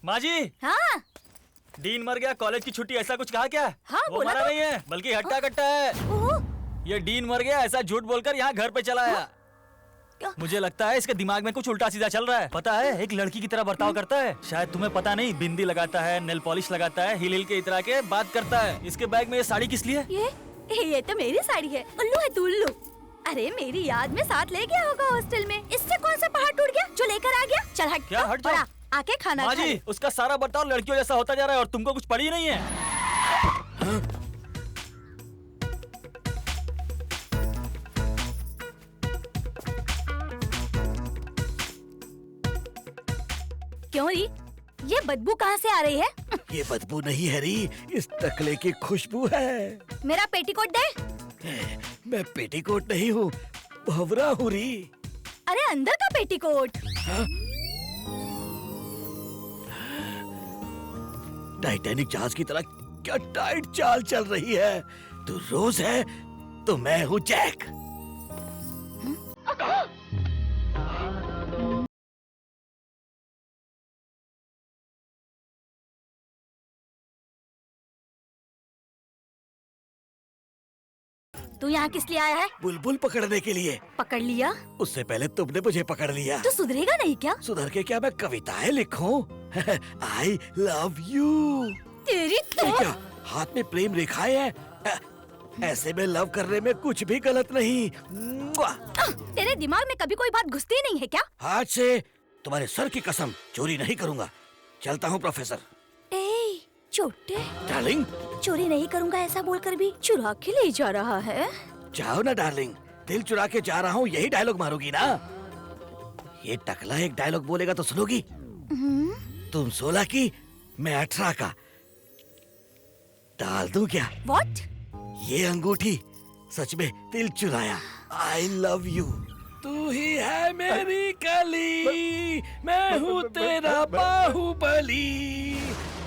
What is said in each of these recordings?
माँ जी। हाँ डीन मर गया, कॉलेज की छुट्टी, ऐसा कुछ कहा क्या? हाँ, वो बोला मरा तो। नहीं है, बल्कि हट्टा कट्टा है। ओह, ये डीन मर गया ऐसा झूठ बोलकर यहाँ घर पे चला आया। क्या? मुझे लगता है इसके दिमाग में कुछ उल्टा सीधा चल रहा है। पता है, एक लड़की की तरह बर्ताव करता है। शायद तुम्हें पता नहीं, बिंदी लगाता है, नेल पॉलिश लगाता है, हिल के इतरा के बात करता है। इसके बैग में ये साड़ी किस लिए? ये तो मेरी साड़ी है। उल्लू है तू, उल्लू। अरे मेरी याद में साथ ले गया होगा हॉस्टल में। इससे कौन सा पहाड़ टूट गया जो लेकर आ गया? चल हट। क्या हट जाओ? आके खाना माँ खा जी, ले। उसका सारा बर्ताव लड़कियों जैसा होता जा रहा है और तुमको कुछ पड़ी नहीं है। क्यों री? ये बदबू कहाँ से आ रही है? ये बदबू नहीं है री, इस टकले की खुशबू है। मेरा पेटीकोट दे। मैं पेटीकोट नहीं हूँ, भंवरा हूँ री। अरे अंदर का पेटीकोट। टाइटैनिक जहाज की तरह क्या टाइट चाल चल रही है। तू रोज है तो मैं हूँ जैक। तू यहाँ किस लिए आया है? बुलबुल पकड़ने के लिए। पकड़ लिया? उससे पहले तुमने मुझे पकड़ लिया। तू सुधरेगा नहीं क्या? सुधर के क्या मैं कविताएं लिखूं? I love you। तेरी ये तो। क्या हाथ में प्रेम रेखाएं हैं? ऐसे में लव करने में कुछ भी गलत नहीं। मुआ! तेरे दिमाग में कभी कोई बात घुसती नहीं है क्या? आज से तुम्हारे सर की कसम चोरी नहीं करूंगा। चलता हूँ प्रोफेसर। ए, छोटे। डार्लिंग, चोरी नहीं करूंगा ऐसा बोलकर भी चुरा के ले जा रहा है। जाओ ना डार्लिंग, दिल चुरा के जा रहा हूँ, यही डायलॉग मारोगी ना? ये टकला एक डायलॉग बोलेगा तो सुनोगी? तुम 16 की, मैं 18 का। डाल दूं क्या? What? ये अंगूठी सच में दिल चुराया। I love you। तू ही है मेरी कली, मैं हूँ तेरा बाहुबली।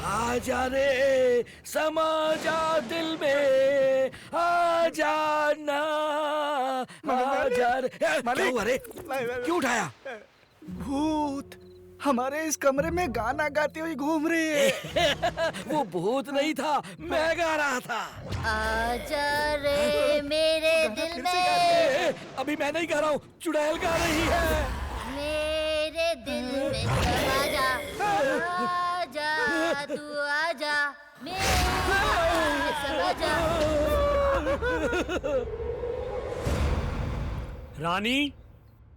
आजा रे समा जा दिल में, आ जाना, आ जा रे। क्या हुआ रे? क्यों उठाया? भूत हमारे इस कमरे में गाना गाती हुई घूम रही है। वो भूत नहीं था, मैं गा रहा था। आजा रे मेरे दिल में, अभी मैं नहीं गा रहा हूँ, चुड़ैल गा रही है। मेरे दिल में समा जा, आजा तू आजा, मेरे दिल में समा जा। रानी,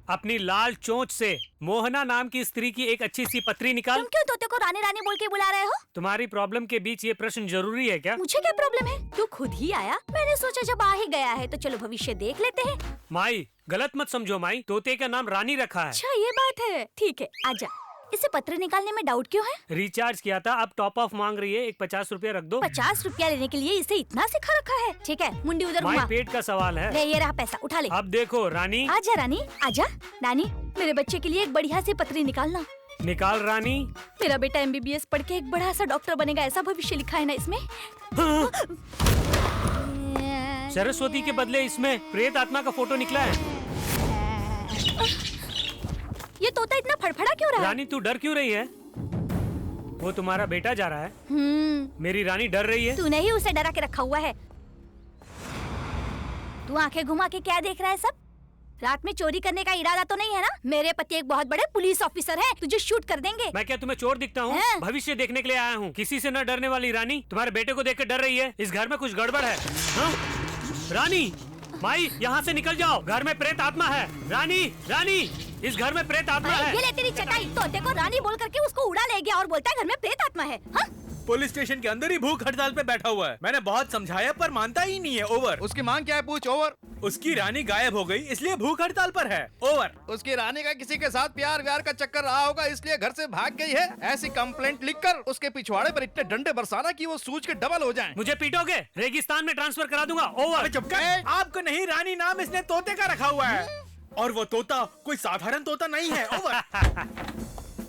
अपनी लाल चोंच से मोहना नाम की स्त्री की एक अच्छी सी पत्री निकाल। तुम क्यों तोते को रानी रानी बोल के बुला रहे हो? तुम्हारी प्रॉब्लम के बीच ये प्रश्न जरूरी है क्या? मुझे क्या प्रॉब्लम है? तू खुद ही आया, मैंने सोचा जब आ ही गया है तो चलो भविष्य देख लेते हैं। माई, गलत मत समझो माई, तोते का नाम रानी रखा है। अच्छा ये बात है, ठीक है आजा। इसे पत्र निकालने में डाउट क्यों है? रिचार्ज किया था, अब टॉप ऑफ मांग रही है, एक 50 रुपया रख दो। 50 रुपया लेने के लिए इसे इतना सिखा रखा है? ठीक है, मुंडी उधर माई, घुमा। पेट का सवाल है। ले ये रहा पैसा, उठा ले। अब देखो रानी। आजा रानी, आजा। नानी, मेरे बच्चे के लिए एक बढ़िया सी पत्री निकालना। निकाल रानी। मेरा बेटा MBBS पढ़ के एक बड़ा सा डॉक्टर बनेगा, ऐसा भविष्य लिखा है ना इसमें। सरस्वती के बदले इसमें प्रेत आत्मा का फोटो निकला है। ये तोता इतना फड़फड़ा क्यों रहा है? रानी, तू डर क्यों रही है? वो तुम्हारा बेटा जा रहा है। मेरी रानी डर रही है। तूने ही उसे डरा के रखा हुआ है। तू आंखें घुमा के क्या देख रहा है सब? रात में चोरी करने का इरादा तो नहीं है ना? मेरे पति एक बहुत बड़े पुलिस ऑफिसर हैं, तुझे शूट कर देंगे। मैं क्या तुम्हें चोर दिखता हूँ? हैं? भविष्य देखने के लिए आया हूँ। किसी से न डरने वाली रानी तुम्हारे बेटे को देख कर डर रही है। इस घर में कुछ गड़बड़ है। हाँ? रानी, माई, यहाँ से निकल जाओ, घर में प्रेत आत्मा है। रानी, रानी, इस घर में प्रेत आत्मा है। ये ले तेरी चटाई। तोते को रानी बोल करके उसको उड़ा ले गया और बोलता है घर में प्रेत आत्मा है। हाँ? पुलिस स्टेशन के अंदर ही भूख हड़ताल पे बैठा हुआ है। मैंने बहुत समझाया पर मानता ही नहीं है। ओवर। उसकी मांग क्या है पूछ। ओवर। उसकी रानी गायब हो गई इसलिए भूख हड़ताल पर है। ओवर। उसकी रानी का किसी के साथ प्यार व्यार का चक्कर रहा होगा इसलिए घर से भाग गई है। ऐसी कंप्लेंट लिखकर उसके पिछवाड़े पर इतने डंडे बरसाना कि वो सूज के डबल हो जाएं। मुझे पीटोगे? रेगिस्तान में ट्रांसफर करा दूंगा। ओवर। चुप कर। आपको नहीं, रानी नाम इसने तोते का रखा हुआ है और वो तोता कोई साधारण तोता नहीं है। Over.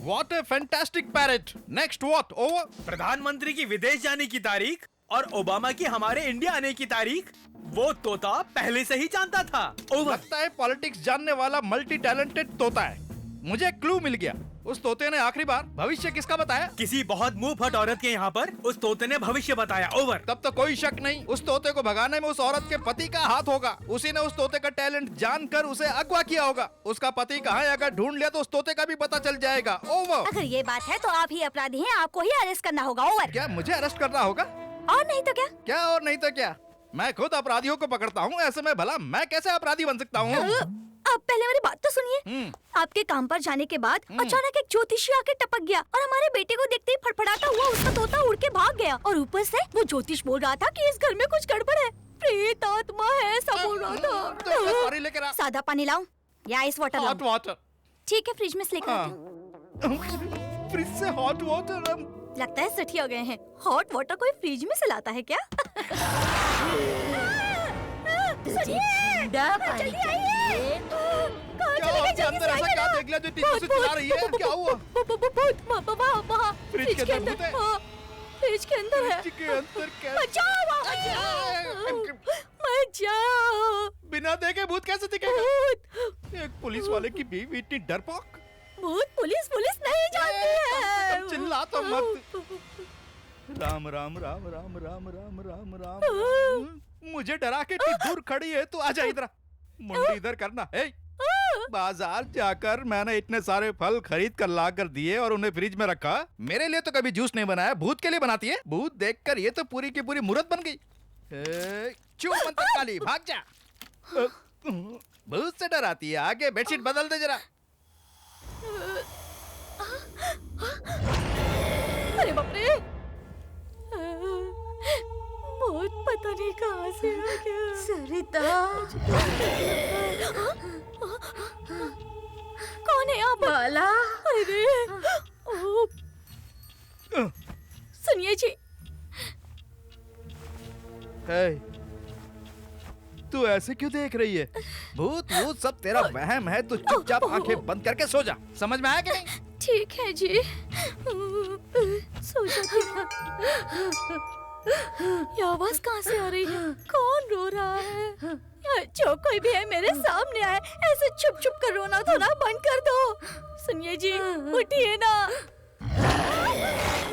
What a fantastic parrot. Next what? Over. प्रधानमंत्री की विदेश जाने की तारीख और ओबामा की हमारे इंडिया आने की तारीख वो तोता पहले से ही जानता था। ओवर। लगता है पॉलिटिक्स जानने वाला मल्टी टैलेंटेड तोता है। मुझे क्लू मिल गया। उस तोते ने आखिरी बार भविष्य किसका बताया? किसी बहुत मुंह फट औरत के यहाँ पर उस तोते ने भविष्य बताया। ओवर। तब तो कोई शक नहीं, उस तोते को भगाने में उस औरत के पति का हाथ होगा। उसी ने उस तोते का टैलेंट जानकर उसे अगवा किया होगा। उसका पति कहाँ है, अगर ढूंढ लिया तो उस तोते का भी पता चल जाएगा। ओवर। अगर ये बात है तो आप ही अपराधी हैं, आपको ही अरेस्ट करना होगा। ओवर। क्या मुझे अरेस्ट करना होगा? और नहीं तो क्या? क्या और नहीं तो क्या? मैं खुद अपराधियों को पकड़ता हूँ, ऐसे में भला मैं कैसे अपराधी बन सकता हूँ? आप पहले मेरी बात तो सुनिए। आपके काम पर जाने के बाद अचानक एक ज्योतिषी आके टपक गया और हमारे बेटे को देखते ही फड़फड़ाता हुआ उसका तोता उड़ के भाग गया। और ऊपर से वो ज्योतिष बोल रहा था कि इस घर में कुछ गड़बड़ है, प्रेत आत्मा है, सब बोल रहा तो मैं सारी लेकर आ। सादा पानी लाऊं या आइस वाटर हॉट लाऊं? वाटर। ठीक है, फ्रिज में से लेकर आती हूँ। फ्रिज से हॉट वाटर? लगता है सठी हो गए हैं। हॉट वाटर कोई फ्रिज में से लाता है क्या? जल्दी आइए। क्या आपके अंदर ऐसा क्या देख लिया जो टीवी से चिल्ला रही है? क्या हुआ? फ्रिज के अंदर है। फ्रिज के अंदर है। फ्रिज के अंदर क्या? बचाओ, बचाओ। बिना देखे भूत कैसे दिखेगा? एक पुलिस वाले की बीवी इतनी डरपोक। भूत पुलिस नहीं जानती है। कम चिल्ला तो मत। राम राम राम राम राम राम राम राम। मुझे डरा के इतनी दूर खड़ी है, तू आजा इधर। मुंडी इधर करना। बाजार जाकर मैंने इतने सारे फल खरीद कर ला कर दिए और उन्हें फ्रिज में रखा। मेरे लिए तो कभी जूस नहीं बनाया, भूत के लिए बनाती है। भूत देखकर ये तो पूरी की पूरी मूर्त बन गई। चुप मंत्र काली, भाग जा। भूत से डराती है, आगे बेडशीट बदल दे जरा। अरे बाप रे, भूत पता नहीं कहाँ से आ गया। सरिता, कौन है आप? बाला। अरे सुनिए जी। तू ऐसे क्यों देख रही है? भूत भूत सब तेरा वहम है, तू चुपचाप आंखें बंद करके सो जा। समझ में आया कि नहीं? ठीक है जी, सो जाती हूँ। ये आवाज कहाँ से आ रही है? कौन रो रहा है? जो कोई भी है मेरे सामने आए, ऐसे चुप चुप कर रोना थोड़ा बंद कर दो। सुनिए जी, उठिए ना।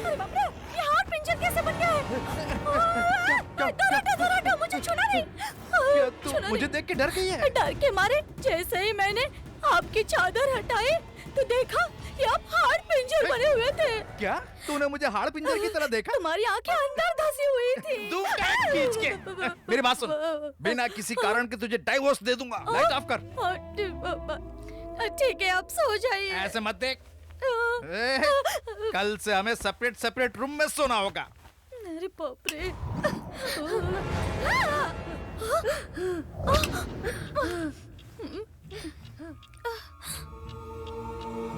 अरे बाप रे, ये हाथ पिंजर कैसे बन गया है? दौड़ा, मुझे छूना नहीं। तू मुझे देख के डर गई है? डर के मारे जैसे ही मैंने आपकी चादर हटाई तो देखा कि आप हाड़ पिंजर बने हुए थे। क्या तूने मुझे हाड़ पिंजर की तरह देखा? तुम्हारी आंखें अंदर धंसी हुई थी। खींच के। मेरी बात सुन, बिना किसी कारण के तुझे डाइवोर्स दे दूंगा। लाइट ऑफ कर। ठीक है, आप सो जाइए। ऐसे मत देख। कल से हमें सेपरेट सेपरेट रूम में सोना होगा। अरे बाप रे।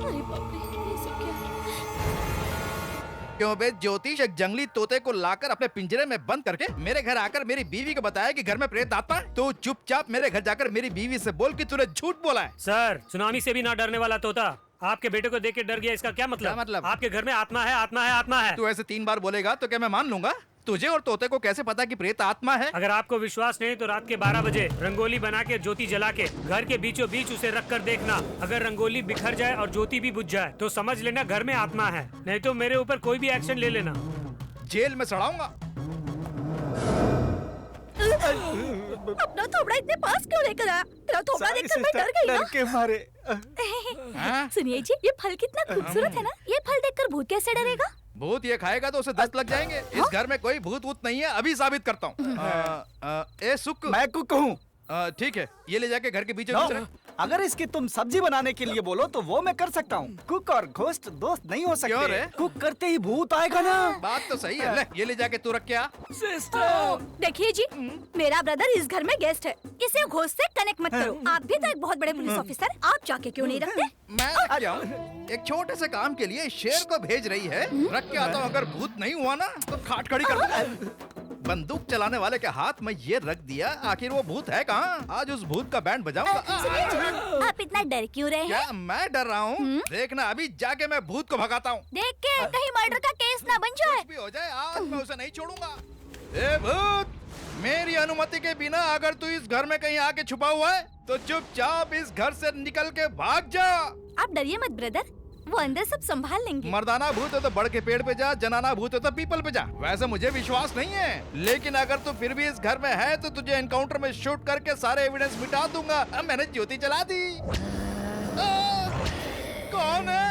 अरे बाप रे, ये सब क्या है? क्यों बे ज्योतिष एक जंगली तोते को लाकर अपने पिंजरे में बंद करके मेरे घर आकर मेरी बीवी को बताया कि घर में प्रेत आत्मा है? तो चुपचाप मेरे घर जाकर मेरी बीवी से बोल कि तूने झूठ बोला है। सर, सुनामी से भी ना डरने वाला तोता आपके बेटे को देख के डर गया, इसका क्या मतलब? क्या मतलब? आपके घर में आत्मा है, आत्मा है, आत्मा है। तू ऐसे 3 बार बोलेगा तो क्या मैं मान लूंगा? तुझे और तोते को कैसे पता कि प्रेत आत्मा है? अगर आपको विश्वास नहीं तो रात के 12 बजे रंगोली बना के ज्योति जला के घर के बीचों बीच उसे रख कर देखना। अगर रंगोली बिखर जाए और ज्योति भी बुझ जाए तो समझ लेना घर में आत्मा है, नहीं तो मेरे ऊपर कोई भी एक्शन ले लेना। जेल में सड़ाऊंगा। अपना थोबड़ा इतने पास क्यों लेकर आया? तेरा थोबड़ा देखकर मैं डर गई ना। डर के मारे। सुनिए जी, ये फल कितना खूबसूरत है ना। ये फल देखकर भूत कैसे डरेगा? भूत ये खाएगा तो उसे 10 लग जाएंगे। इस घर में कोई भूत वूत नहीं है, अभी साबित करता हूँ। ए सुक, मैं कुक हूँ। ठीक है, ये ले जाके घर के बीचों बीच रख। अगर इसकी तुम सब्जी बनाने के लिए बोलो तो वो मैं कर सकता हूँ। कुक और घोस्ट दोस्त नहीं हो क्यों रे? सकते। कुक करते ही भूत आएगा ना। बात तो सही है। ले, ये ले जाके तू रख के आ। सिस्टर, देखिए जी, मेरा ब्रदर इस घर में गेस्ट है, इसे घोस्ट से कनेक्ट मत करो। आप भी तो एक बहुत बड़े पुलिस ऑफिसर, आप जाके क्यों नहीं रखते? मैं रख के आऊं? एक छोटे से काम के लिए शेर को भेज रही है, रख के आता हूँ। अगर भूत नहीं हुआ ना तो खाट खड़ी कर दूंगा। बंदूक चलाने वाले के हाथ में ये रख दिया, आखिर वो भूत है कहाँ? आज उस भूत का बैंड बजाऊंगा। सुनिए जी, आप इतना डर क्यों रहे हैं? क्या मैं डर रहा हूँ? देखना, अभी जाके मैं भूत को भगाता हूँ। देख के कहीं मर्डर का केस ना बन जाए। कुछ भी हो जाए, आज मैं उसे नहीं छोड़ूंगा। ए भूत, मेरी अनुमति के बिना अगर तू इस घर में कहीं आके छुपा हुआ है तो चुपचाप इस घर से निकल के भाग जा। आप डरिए मत ब्रदर, वो अंदर सब संभाल लेंगे। मर्दाना भूत है तो बड़ के पेड़ पे जा, जनाना भूत है तो पीपल पे जा। वैसे मुझे विश्वास नहीं है, लेकिन अगर तू फिर भी इस घर में है तो तुझे एनकाउंटर में शूट करके सारे एविडेंस मिटा दूंगा। अब मैंने ज्योति जला दी। कौन है?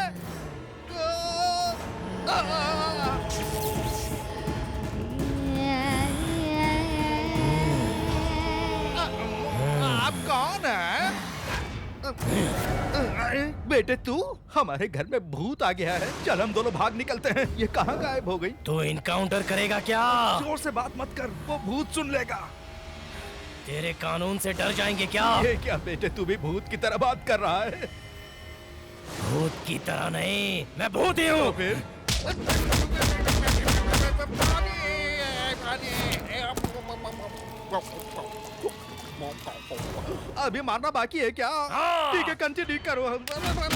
आप कौन है? बेटे तू, हमारे घर में भूत आ गया है। चल हम दोनों भाग निकलते हैं। ये कहाँ गायब हो गई? तो इनकाउंटर करेगा क्या? जोर से बात मत कर, वो भूत सुन लेगा। तेरे कानून से डर जाएंगे क्या? ये क्या बेटे, तू भी भूत की तरह बात कर रहा है? भूत की तरह नहीं, मैं भूत ही हूँ। तो फिर अभी मारना बाकी है क्या? ठीक है, कंटिन्यू करो। हमारे बेटे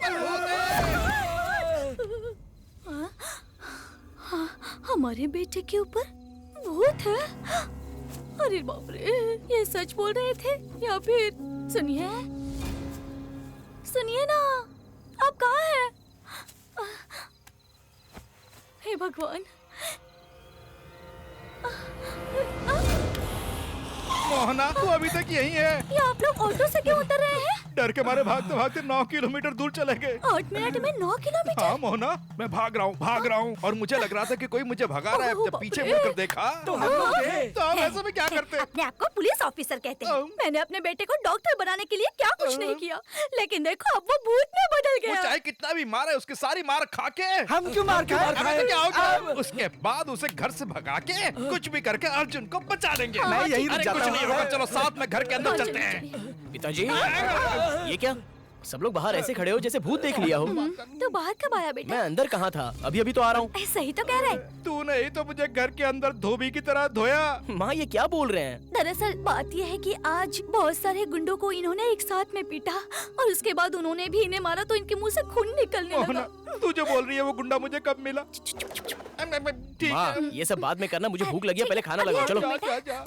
के ऊपर भूत है। हमारे बेटे के ऊपर भूत है? अरे बाप रे, ये सच बोल रहे थे या फिर? सुनिए सुनिए ना, आप कहाँ हैं? हे भगवान। मोहना, तू अभी तक यही है? ये आप लोग ऑटो से क्यों उतर रहे हैं? डर के मारे भागते भागते 9 किलोमीटर दूर चले गए। 8 मिनट में 9 किलोमीटर? हाँ मोहना, मैं भाग रहा हूँ और मुझे लग रहा था कि कोई मुझे भगा रहा है। ओह, जब बाप पीछे रे। मुड़कर देखा तो हम लोग थे। तो हम ऐसे में क्या करते? अपने आप को पुलिस ऑफिसर कहते हैं। मैंने अपने बेटे को डॉक्टर बनाने के लिए क्या कुछ नहीं किया, लेकिन देखो अब वो भूत में बदल वो गया। चाहे कितना भी मारे, उसकी सारी मार खा के हम क्यों मार खाए? हमें तो क्या हो गया? उसके बाद उसे घर से भगा के कुछ भी करके अर्जुन को बचा देंगे। हाँ, मैं यही अरे रुक कुछ जाता नहीं हूँ। होगा, चलो साथ में घर के अंदर हाँ, चलते चलिए, हैं। चलिए। पिताजी, ये क्या? सब लोग बाहर ऐसे खड़े हो जैसे भूत देख लिया हो। तो बाहर कब आया बेटा? मैं अंदर कहाँ था? अभी अभी तो आ रहा हूँ। सही तो कह रहे। तूने ही तो मुझे घर के अंदर धोबी की तरह धोया। माँ ये क्या बोल रहे हैं? दरअसल बात यह है कि आज बहुत सारे गुंडों को इन्होंने एक साथ में पीटा और उसके बाद उन्होंने भी इन्हें मारा तो इनके मुंह से खून निकलने मोहना, लगा। तू जो बोल रही है वो गुंडा मुझे कब मिला? ठीक माँ है। ये सब बाद में करना, मुझे भूख लगी है, पहले खाना लगाओ। चलो। जा, जा, जा।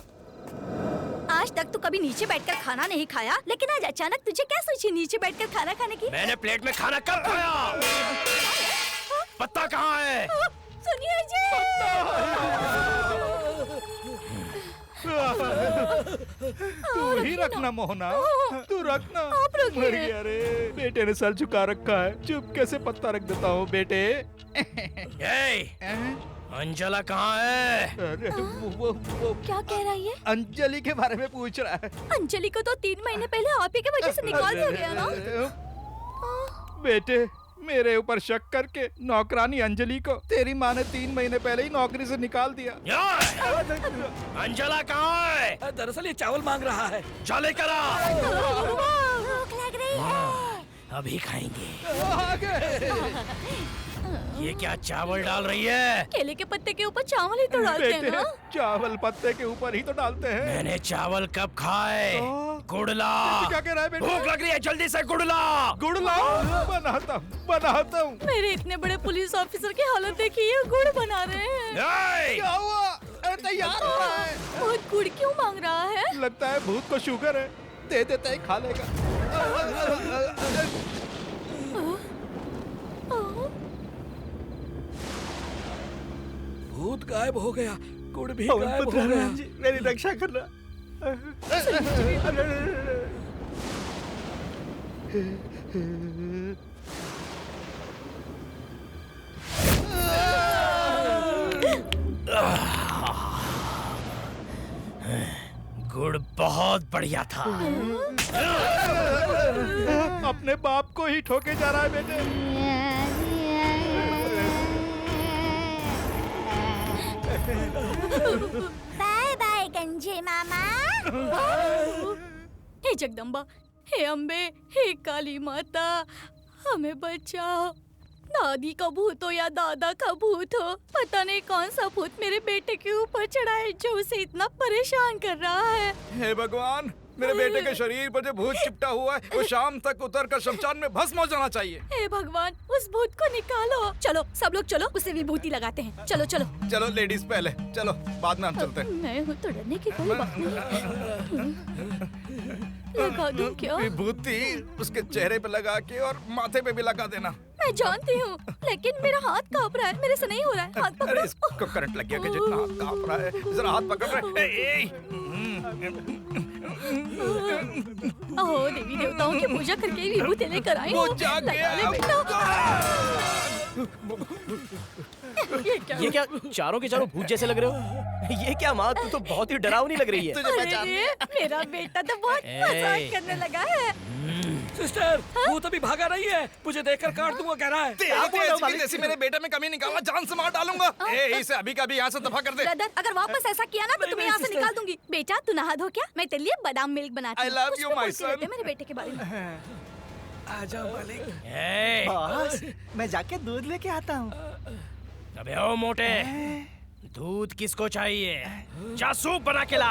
आज तक तो कभी नीचे बैठकर खाना नहीं खाया, लेकिन आज अचानक तुझे क्या सोची नीचे बैठकर खाना खाने की? मैंने प्लेट में खाना कब खाया? पत्ता कहाँ है? सुनिए जी। तू ही रखना मोहना, तू रखना। आप रखिए। मर गया रे। बेटे ने सर झुका रखा है, चुपके से पत्ता रख देता हूँ बेटे। अंजला कहाँ है? अरे वो क्या कह रहा है ये? अंजलि के बारे में पूछ रहा है। अंजलि को तो 3 महीने पहले आप ही की वजह से निकाल दिया गया ना। बेटे, मेरे ऊपर शक करके नौकरानी अंजलि को तेरी माँ ने 3 महीने पहले ही नौकरी से निकाल दिया। अंजला कहाँ है? दरअसल ये चावल मांग रहा है। चले करा। भूख लग रही है। अभी खाएंगे। आगे। ये क्या चावल डाल रही है? केले के पत्ते के ऊपर चावल ही तो डालते हैं बेटे, ना। चावल पत्ते के ऊपर ही तो डालते हैं। मैंने चावल कब खाए? गुड़ला। क्या कह रहा है बेटे? भूख लग रही है, जल्दी से गुड़ला। गुड़ लाओ, बनाता हूँ। मेरे इतने बड़े पुलिस ऑफिसर की हालत देखिए, गुड़ बना रहे हैं। क्या हुआ? अरे तैयार हो रहा है। बहुत गुड़ क्यों मांग रहा है? लगता है भूत को शुगर है, दे देता ही खा लेगा। भूत गायब हो गया, गुड़ भी गायब हो गया। मेरी रक्षा करना। गुड़ बहुत बढ़िया था। अपने बाप को ही ठोके जा रहा है बेटे। बाय बाय गंजे मामा। हे जगदम्बा, हे अम्बे, हे काली माता, हमें बचाओ। दादी का भूत हो या दादा का भूत हो, पता नहीं कौन सा भूत मेरे बेटे के ऊपर चढ़ा है जो उसे इतना परेशान कर रहा है। हे भगवान, मेरे बेटे के शरीर पर जो भूत चिपटा हुआ है वो शाम तक उतर कर शमशान में भस्म हो जाना चाहिए। हे भगवान, उस भूत को निकालो। चलो सब लोग चलो, उसे विभूति लगाते हैं। चलो चलो चलो लेडीज पहले, चलो बाद में हम चलते हैं। मैं हूँ तो डरने की कोई बात नहीं। लगा दूं क्या? विभूति उसके चेहरे पे लगा के और माथे पे भी लगा देना। मैं जानती हूँ, लेकिन मेरा हाथ कांप रहा है। मेरे से नहीं हो रहा है। हाथ अरे पकड़ो। इसको करंट लग गया कि जितना हाथ कांप रहा है, जरा हाथ पकड़ रहे। ओह, देवी देवताओं की पूजा करके ही विभूति लेकर आई वो हूँ। जाग लगा गया। ले बेटा। ये क्या चारों के चारों भूत जैसे लग रहे हो? ये क्या माँ, तू तो बहुत ही डरावनी लग रही है। तुझे अरे पहचान रे, मेरा बेटा तो बहुत मजाक करने लगा है। सिस्टर, भूत अभी भागा नहीं है। मुझे देखकर काट दूंगा कह रहा है। जैसी मेरे बेटे में कमी निकाला, जान से मार डालूंगा। इसे अभी का भी यहाँ से दफा कर दे। ब्रदर, अगर वापस ऐसा किया ना तो तुम्हें यहाँ से निकाल दूंगी। बेटा तू नहा धो क्या? मैं तेरे लिए बादाम मिल्क बनाती I हूँ। love कुछ you, भी my बोलते son. रहते हैं मेरे बेटे के बारे में। आजा मालिक। बॉस, मैं जाके दूध लेके आता हूँ। अबे ओ मोटे, दूध किसको चाहिए? जा सूप बना के ला।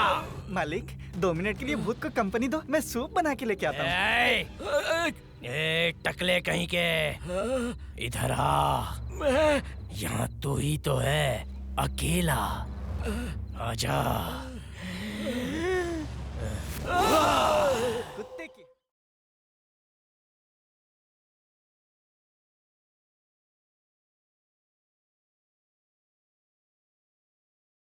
मालिक 2 मिनट के लिए भूत को कंपनी दो, मैं सूप बना के लेके आता हूँ। ए टकले कहीं के, इधर आ। यहाँ तू ही तो है अकेला, आजा।